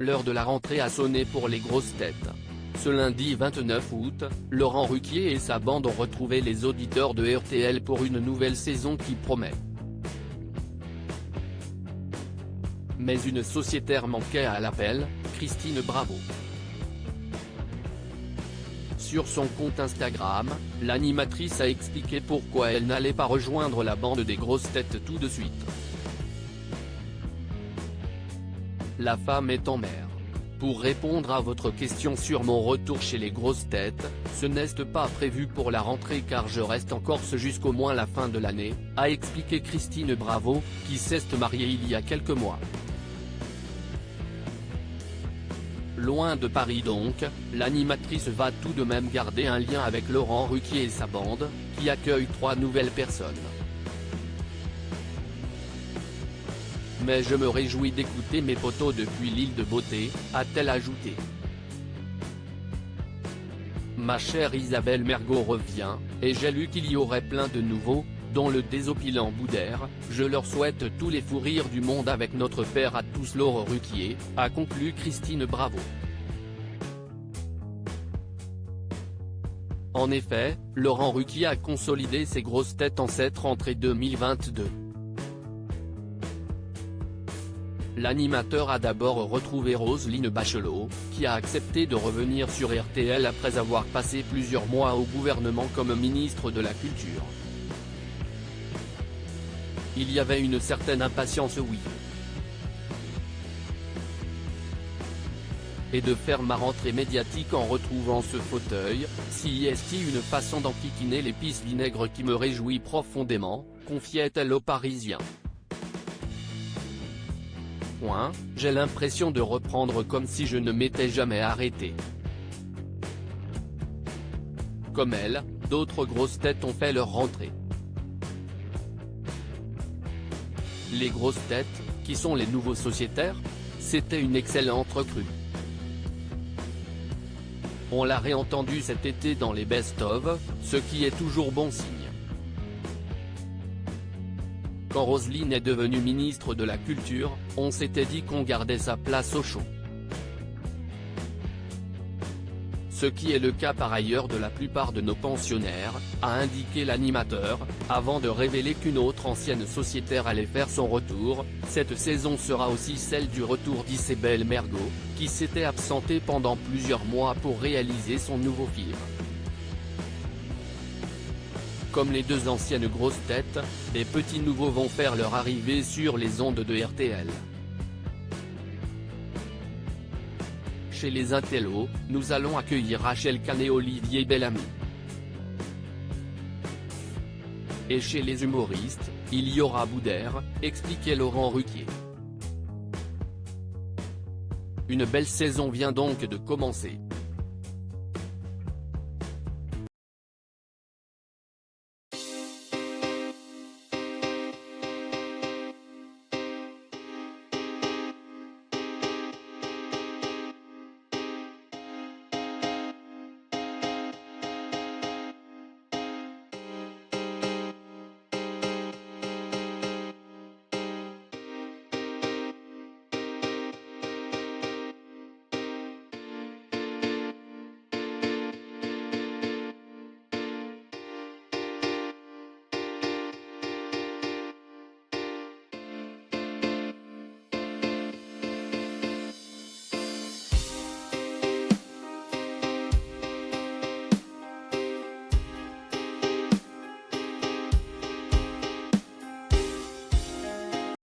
L'heure de la rentrée a sonné pour les grosses têtes. Ce lundi 29 août, Laurent Ruquier et sa bande ont retrouvé les auditeurs de RTL pour une nouvelle saison qui promet. Mais une sociétaire manquait à l'appel, Christine Bravo. Sur son compte Instagram, l'animatrice a expliqué pourquoi elle n'allait pas rejoindre la bande des grosses têtes tout de suite. La femme est en mer. Pour répondre à votre question sur mon retour chez les grosses têtes, ce n'est pas prévu pour la rentrée car je reste en Corse jusqu'au moins la fin de l'année, a expliqué Christine Bravo, qui s'est mariée il y a quelques mois. Loin de Paris donc, l'animatrice va tout de même garder un lien avec Laurent Ruquier et sa bande, qui accueille 3 nouvelles personnes. Mais je me réjouis d'écouter mes potos depuis l'île de Beauté, a-t-elle ajouté. Ma chère Isabelle Mergo revient, et j'ai lu qu'il y aurait plein de nouveaux, dont le désopilant Boudère. Je leur souhaite tous les fous rires du monde avec notre père à tous Laurent Ruquier, a conclu Christine Bravo. En effet, Laurent Ruquier a consolidé ses grosses têtes en cette rentrée 2022. L'animateur a d'abord retrouvé Roselyne Bachelot, qui a accepté de revenir sur RTL après avoir passé plusieurs mois au gouvernement comme ministre de la Culture. Il y avait une certaine impatience, oui. Et de faire ma rentrée médiatique en retrouvant ce fauteuil, si est une façon d'enquiquiner l'épice vinaigre qui me réjouit profondément, confiait-elle aux Parisiens. J'ai l'impression de reprendre comme si je ne m'étais jamais arrêté. Comme elle, d'autres grosses têtes ont fait leur rentrée. Les grosses têtes, qui sont les nouveaux sociétaires, c'était une excellente recrue. On l'a réentendu cet été dans les best-of, ce qui est toujours bon signe. Quand Roselyne est devenue ministre de la Culture, on s'était dit qu'on gardait sa place au show. Ce qui est le cas par ailleurs de la plupart de nos pensionnaires, a indiqué l'animateur, avant de révéler qu'une autre ancienne sociétaire allait faire son retour. Cette saison sera aussi celle du retour d'Isabelle Mergo, qui s'était absentée pendant plusieurs mois pour réaliser son nouveau film. Comme les 2 anciennes grosses têtes, des petits nouveaux vont faire leur arrivée sur les ondes de RTL. Chez les intellos, nous allons accueillir Rachel Kahn et Olivier Bellamy. Et chez les humoristes, il y aura Boudère, expliquait Laurent Ruquier. Une belle saison vient donc de commencer.